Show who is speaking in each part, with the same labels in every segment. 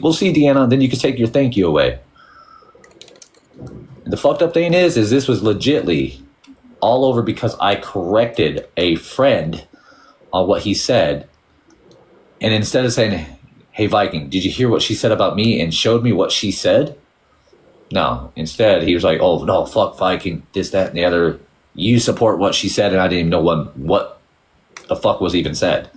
Speaker 1: we'll see, Deanna. Then you can take your thank you away. And the fucked up thing is this was legitly all over because I corrected a friend on what he said, and instead of saying, "Hey Viking, did you hear what she said about me?" and showed me what she said, no. Instead, he was like, "Oh no, fuck Viking, this, that, and the other. You support what she said," and I didn't even know what the fuck was even said.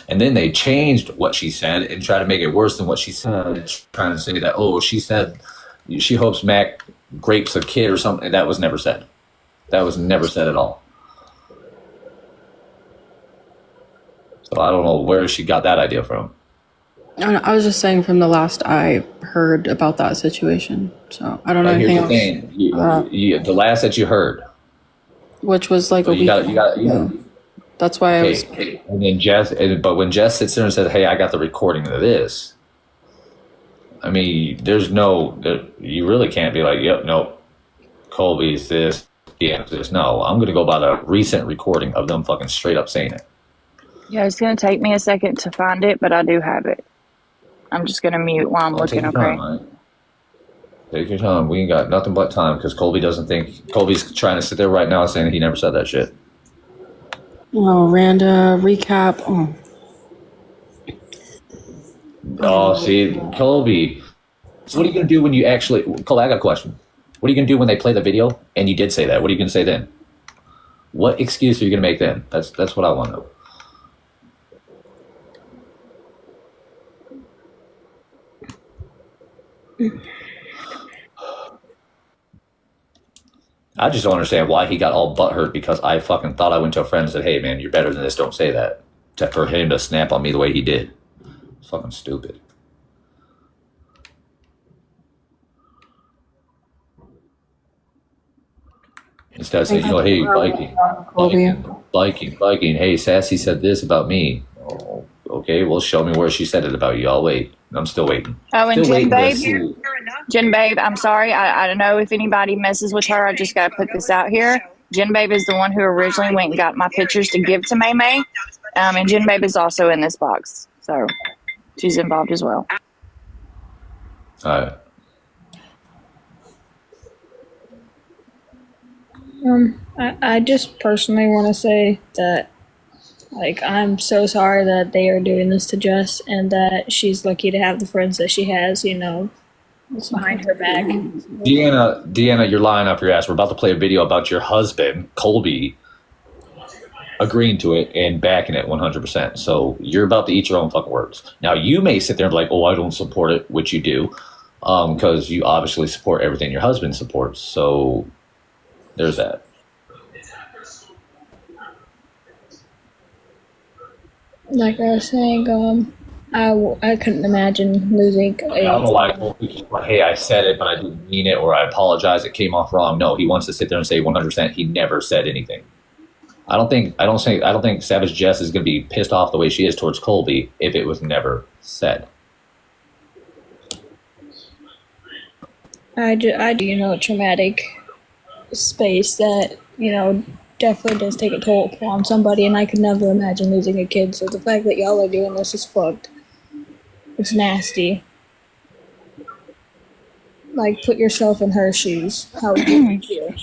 Speaker 1: And then they changed what she said and tried to make it worse than what she said, trying to say that, oh, she said she hopes Mac grapes a kid or something. That was never said. That was never said at all. So I don't know where she got that idea from.
Speaker 2: I was just saying from the last I heard about that situation. So I don't know anything else.
Speaker 1: The last that you heard.
Speaker 2: Which was like a week ago. That's why I was.
Speaker 1: And then but when Jess sits there and says, "Hey, I got the recording of this," I mean, you really can't be like, "Yep, no, Colby's this, Deanna's this." No, I'm going to go by the recent recording of them fucking straight up saying it.
Speaker 3: Yeah, it's going to take me a second to find it, but I do have it. I'm just going to mute while I'm looking, okay?
Speaker 1: Time, take your time. We ain't got nothing but time because Colby's trying to sit there right now saying he never said that shit.
Speaker 2: Oh, Randa, recap.
Speaker 1: Oh, see, Colby. So what are you going to do when you actually... Colby, I got a question. What are you going to do when they play the video and you did say that? What are you going to say then? What excuse are you going to make then? That's what I want to know. I just don't understand why he got all butthurt because I fucking thought I went to a friend and said, "Hey, man, you're better than this. Don't say that." For him to snap on me the way he did. It's fucking stupid. Instead of saying, "Hey, Viking, hey, Sassy said this about me." Oh, okay, well, show me where she said it about you. I'll wait. I'm still waiting.
Speaker 3: Oh, and Jen Babe, I'm sorry. I don't know if anybody messes with her. I just got to put this out here. Jen Babe is the one who originally went and got my pictures to give to May May. And Jen Babe is also in this box. So she's involved as well.
Speaker 1: All right.
Speaker 4: I just personally want to say that, like, I'm so sorry that they are doing this to Jess and that she's lucky to have the friends that she has, behind her back.
Speaker 1: Deanna, you're lying up your ass. We're about to play a video about your husband, Colby, agreeing to it and backing it 100%. So you're about to eat your own fucking words. Now, you may sit there and be like, "Oh, I don't support it," which you do, because you obviously support everything your husband supports. So there's that.
Speaker 4: Like I was saying, I couldn't imagine losing.
Speaker 1: I don't know why like, "Hey, I said it, but I didn't mean it," or "I apologize, it came off wrong." No, he wants to sit there and say 100% he never said anything. I don't think Savage Jess is going to be pissed off the way she is towards Colby if it was never said.
Speaker 4: Traumatic space that, definitely does take a toll on somebody, and I could never imagine losing a kid, so the fact that y'all are doing this is fucked. It's nasty. Like, put yourself in her shoes. How would you feel?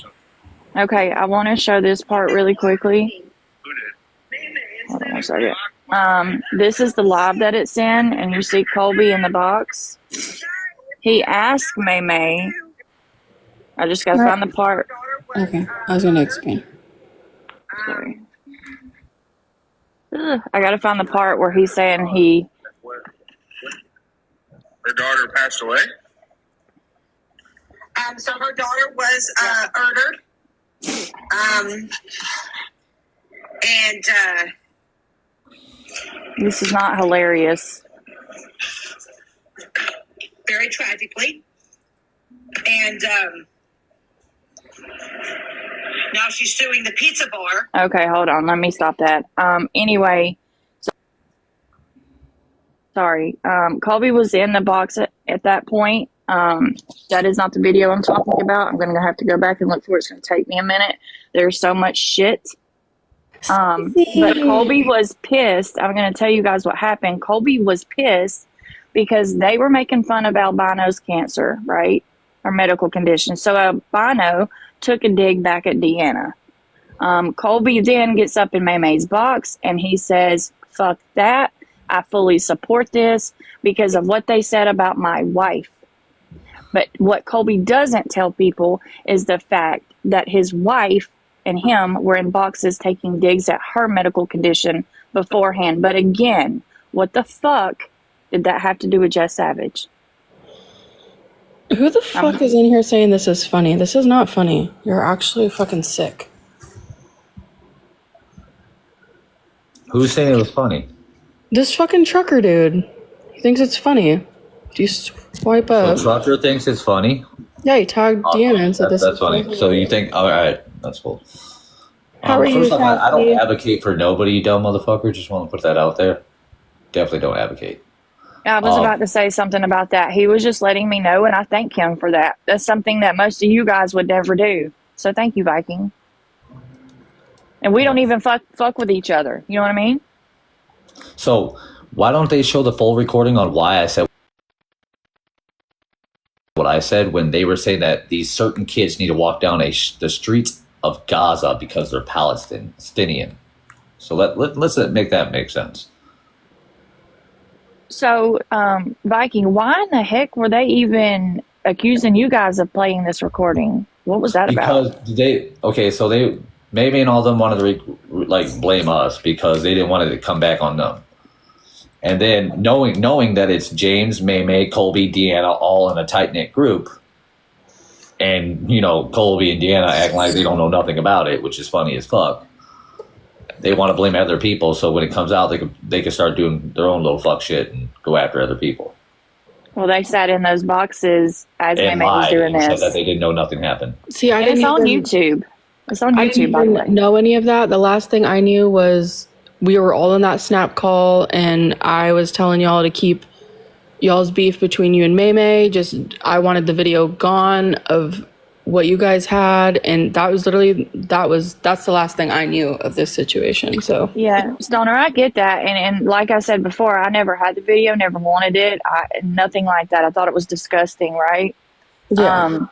Speaker 3: Okay, I want to show this part really quickly. Hold on 1 second. This is the live that it's in, and you see Colby in the box. He asked May May. I just got to find the part.
Speaker 2: Okay, I was going to explain.
Speaker 3: Sorry. I got to find the part where he's saying
Speaker 5: her daughter passed away? So her daughter was murdered.
Speaker 3: This is not hilarious.
Speaker 5: Very tragically. And now she's suing the pizza bar.
Speaker 3: Okay, hold on. Let me stop that. Anyway, sorry. Colby was in the box at that point. That is not the video I'm talking about. I'm going to have to go back and look for it. It's going to take me a minute. There's so much shit. But Colby was pissed. I'm going to tell you guys what happened. Colby was pissed because they were making fun of albino's cancer, right? Or medical condition. So albino took a dig back at Deanna. Colby then gets up in Maymay's box and he says, fuck that. I fully support this because of what they said about my wife. But what Colby doesn't tell people is the fact that his wife and him were in boxes taking digs at her medical condition beforehand. But again, what the fuck did that have to do with Jess Savage?
Speaker 2: Who the fuck is in here saying this is funny? This is not funny. You're actually fucking sick.
Speaker 1: Who's saying it was funny?
Speaker 2: This fucking trucker dude. He thinks it's funny. Do you swipe up?
Speaker 1: So trucker thinks it's funny?
Speaker 2: Yeah, he tagged Deanna and said
Speaker 1: that's funny. So you think, all right, that's cool.
Speaker 2: How are you,
Speaker 1: first off, I don't advocate for nobody, you dumb motherfucker. Just want to put that out there. Definitely don't advocate.
Speaker 3: I was about to say something about that. He was just letting me know, and I thank him for that. That's something that most of you guys would never do. So thank you, Viking. And we don't even fuck with each other. You know what I mean?
Speaker 1: So why don't they show the full recording on why I said what I said when they were saying that these certain kids need to walk down the streets of Gaza because they're Palestinian. So let's make that make sense.
Speaker 3: So, Viking, why in the heck were they even accusing you guys of playing this recording? What was that about?
Speaker 1: Because they maybe and all of them wanted to blame us because they didn't want it to come back on them. And then knowing that it's James, May, Colby, Deanna, all in a tight-knit group, and, Colby and Deanna acting like they don't know nothing about it, which is funny as fuck. They want to blame other people, so when it comes out, they can start doing their own little fuck shit and go after other people.
Speaker 3: Well, they sat in those boxes as May was doing this.
Speaker 1: Said that they didn't know nothing happened.
Speaker 2: See,
Speaker 3: it's on YouTube. It's on YouTube, by the way.
Speaker 2: I didn't know any of that. The last thing I knew was we were all in that snap call, and I was telling y'all to keep y'all's beef between you and May. I wanted the video gone of what you guys had, and that's the last thing I knew of this situation. So
Speaker 3: yeah, Stoner, I get that, and like I said before, I never had the video, never wanted it, nothing like that. I thought it was disgusting, right?
Speaker 2: Yeah.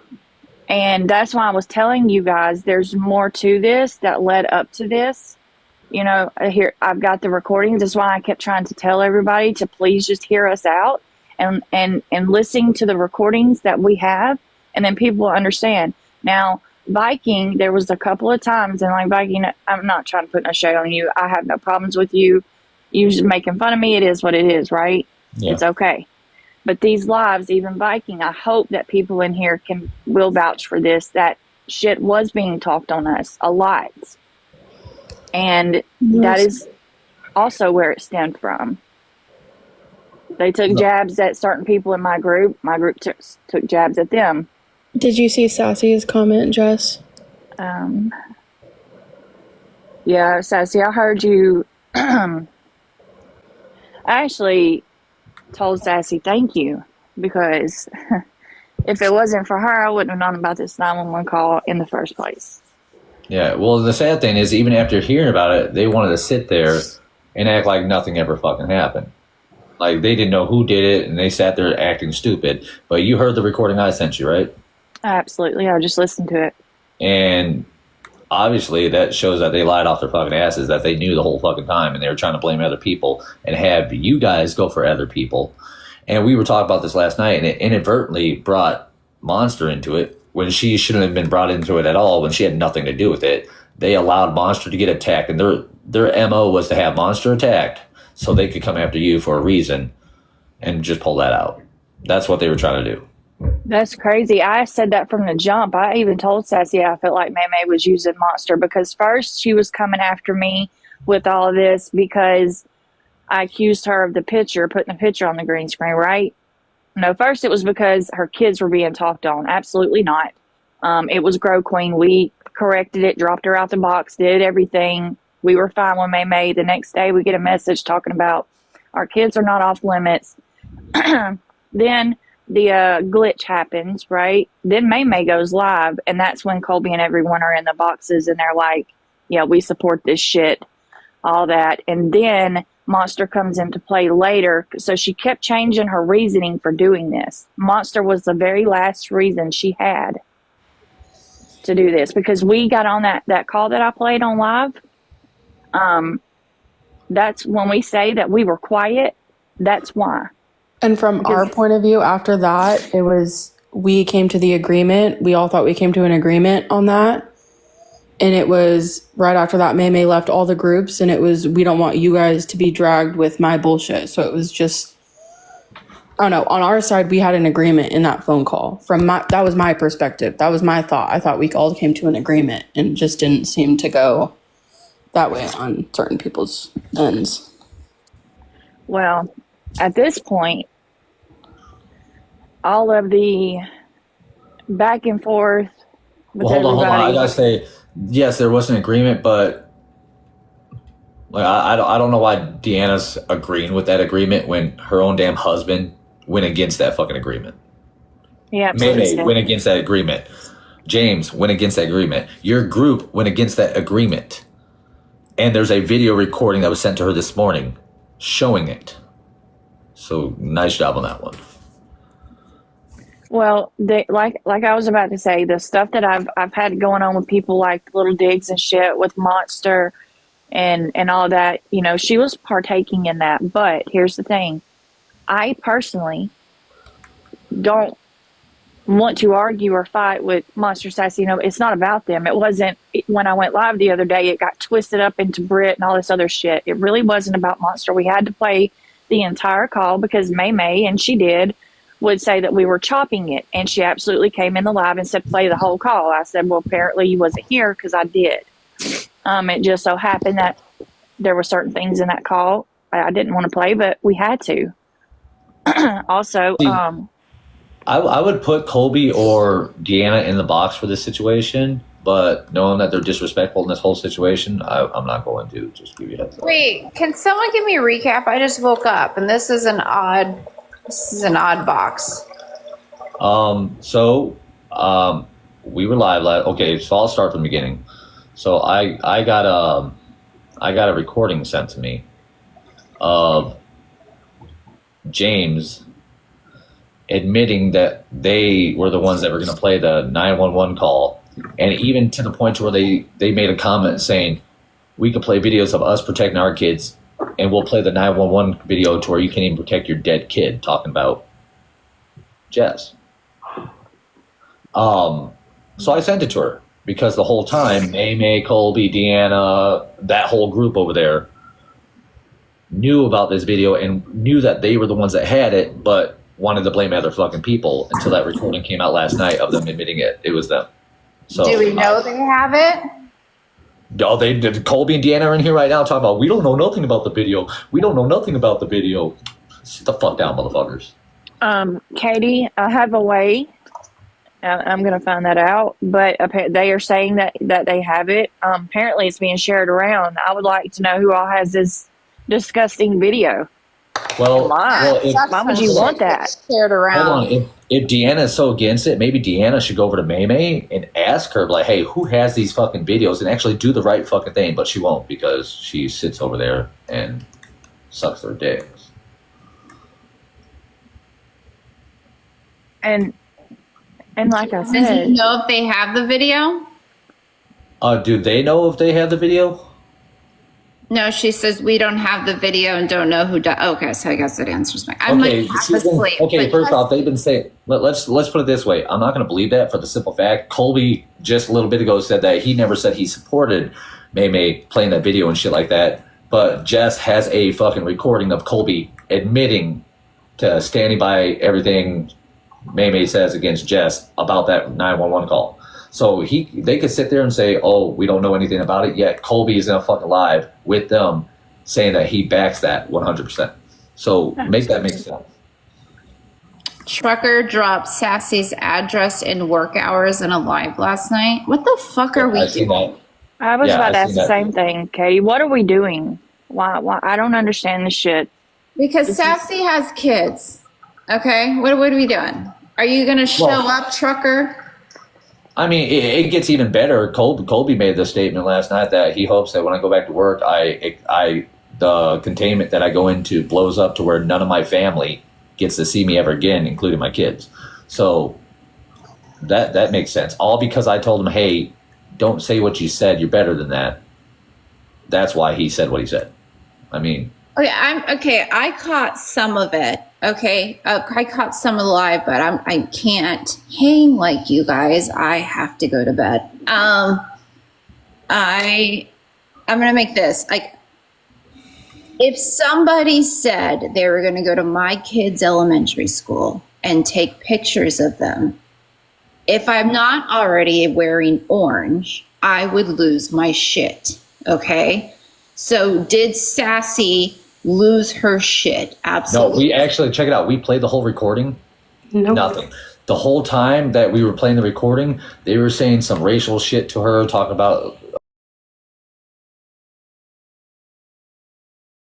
Speaker 3: And that's why I was telling you guys there's more to this that led up to this. Here I've got the recordings. That's why I kept trying to tell everybody to please just hear us out and listen to the recordings that we have. And then people will understand. Now, Viking, there was a couple of times, and Viking, I'm not trying to put no shade on you. I have no problems with you. You just making fun of me. It is what it is, right? Yeah. It's okay. But these lives, even Viking, I hope that people in here will vouch for this, that shit was being talked on us a lot. And that is also where it stemmed from. They took jabs at certain people in my group. My group took jabs at them.
Speaker 2: Did you see Sassy's comment, Jess?
Speaker 3: Yeah, Sassy, I heard you. I actually told Sassy thank you, because if it wasn't for her, I wouldn't have known about this 911 call in the first place.
Speaker 1: Yeah, well, the sad thing is, even after hearing about it, they wanted to sit there and act like nothing ever fucking happened. Like, they didn't know who did it, and they sat there acting stupid. But you heard the recording I sent you, right?
Speaker 3: Absolutely. I just listened to it.
Speaker 1: And obviously that shows that they lied off their fucking asses, that they knew the whole fucking time, and they were trying to blame other people and have you guys go for other people. And we were talking about this last night, and it inadvertently brought Monster into it when she shouldn't have been brought into it at all, when she had nothing to do with it. They allowed Monster to get attacked, and their MO was to have Monster attacked so they could come after you for a reason and just pull that out. That's what they were trying to do.
Speaker 3: That's crazy. I said that from the jump. I even told Sassy I felt like May was using Monster, because first she was coming after me with all of this because I accused her of putting the picture on the green screen, right? No, first it was because her kids were being talked on. Absolutely not. It was Grow Queen. We corrected it, dropped her out the box, did everything. We were fine with May. The next day we get a message talking about our kids are not off limits. Then the glitch happens, right? Then May goes live, and that's when Colby and everyone are in the boxes, and they're like, yeah, we support this shit, all that. And then Monster comes into play later. So she kept changing her reasoning for doing this. Monster was the very last reason she had to do this, because we got on that call that I played on live. That's when we say that we were quiet. That's why.
Speaker 2: And from our point of view, after that, it was, we came to the agreement. We all thought we came to an agreement on that. And it was right after that, May left all the groups, and it was, we don't want you guys to be dragged with my bullshit. So it was just, I don't know. On our side, we had an agreement in that phone call. That was my perspective. That was my thought. I thought we all came to an agreement, and it just didn't seem to go that way on certain people's ends.
Speaker 3: Well, at this point, all of the back and forth with
Speaker 1: Well, hold on. I
Speaker 3: everybody.
Speaker 1: gotta say, yes, there was an agreement, but like I don't know why Deanna's agreeing with that agreement when her own damn husband went against that fucking agreement.
Speaker 3: Yeah,
Speaker 1: Mayday went against that agreement. James went against that agreement. Your group went against that agreement. And there's a video recording that was sent to her this morning showing it. So nice job on that one.
Speaker 3: Well, like I was about to say, the stuff that I've had going on with people, like little digs and shit with Monster and all that, you know, she was partaking in that. But here's the thing. I personally don't want to argue or fight with Monster Sassy. You know, it's not about them. It wasn't, when I went live the other day, it got twisted up into Brit and all this other shit. It really wasn't about Monster. We had to play the entire call because May, and she did, would say that we were chopping it. And she absolutely came in the live and said, play the whole call. I said, well, apparently you wasn't here, because I did. It just so happened that there were certain things in that call I didn't want to play, but we had to. Also,
Speaker 1: I would put Colby or Deanna in the box for this situation, but knowing that they're disrespectful in this whole situation, I'm not going to. Just give you a heads up.
Speaker 6: Wait, can someone give me a recap? I just woke up, and this is an odd box.
Speaker 1: We were live. Okay, so I'll start from the beginning. So I got a recording sent to me of James admitting that they were the ones that were going to play the 911 call, and even to the point to where they made a comment saying we could play videos of us protecting our kids, and we'll play the 911 video to where you can't even protect your dead kid, talking about Jess. So I sent it to her because the whole time May, Colby, Deanna, that whole group over there knew about this video and knew that they were the ones that had it, but wanted to blame other fucking people until that recording came out last night of them admitting it was them. So
Speaker 6: do we know they have it?
Speaker 1: No, they did. Colby and Deanna are in here right now talking about we don't know nothing about the video. We don't know nothing about the video. Sit the fuck down, motherfuckers.
Speaker 3: Katie, I have a way. I'm going to find that out, but they are saying that they have it. Apparently, it's being shared around. I would like to know who all has this disgusting video.
Speaker 1: Well,
Speaker 3: why would you want that
Speaker 6: shared around?
Speaker 1: Hold on. If Deanna is so against it, maybe Deanna should go over to May and ask her, like, hey, who has these fucking videos, and actually do the right fucking thing. But she won't, because she sits over there and sucks their dicks.
Speaker 3: And like I
Speaker 6: Does
Speaker 3: said,
Speaker 6: he know if they have the video?
Speaker 1: Do they know if they have the video?
Speaker 6: No, she says we don't have the video and don't know who does. Okay, so I guess that answers my. I'm
Speaker 1: Okay,
Speaker 6: like half asleep.
Speaker 1: okay.
Speaker 6: but
Speaker 1: First off, they've been saying. Let's put it this way. I'm not going to believe that for the simple fact Colby just a little bit ago said that he never said he supported May playing that video and shit like that. But Jess has a fucking recording of Colby admitting to standing by everything May says against Jess about that 911 call. So they could sit there and say, oh, we don't know anything about it, yet Colby is in a fucking live with them saying that he backs that 100%. So make that make sense.
Speaker 6: Trucker dropped Sassy's address in work hours in a live last night. What the fuck are we
Speaker 1: I've seen
Speaker 6: doing?
Speaker 1: that.
Speaker 3: I was
Speaker 1: Yeah,
Speaker 3: about to
Speaker 1: I've
Speaker 3: ask
Speaker 1: seen
Speaker 3: the
Speaker 1: that.
Speaker 3: same thing, Katie. What are we doing? Why? I don't understand this shit.
Speaker 6: Because Sassy has kids. Okay, what are we doing? Are you gonna show up, Trucker?
Speaker 1: I mean, it gets even better. Colby made the statement last night that he hopes that when I go back to work, I the containment that I go into blows up to where none of my family gets to see me ever again, including my kids. So that makes sense. All because I told him, hey, don't say what you said. You're better than that. That's why he said what he said. I mean,
Speaker 6: Okay, I caught some of it. Okay, I caught some of the live, but I can't hang like you guys. I have to go to bed. I'm gonna make this like, if somebody said they were gonna go to my kids' elementary school and take pictures of them, if I'm not already wearing orange, I would lose my shit. Okay, so did Sassy lose her shit? Absolutely.
Speaker 1: no, we actually, check it out. We played the whole recording.
Speaker 2: Nope.
Speaker 1: Nothing. The whole time that we were playing the recording, they were saying some racial shit to her, talking about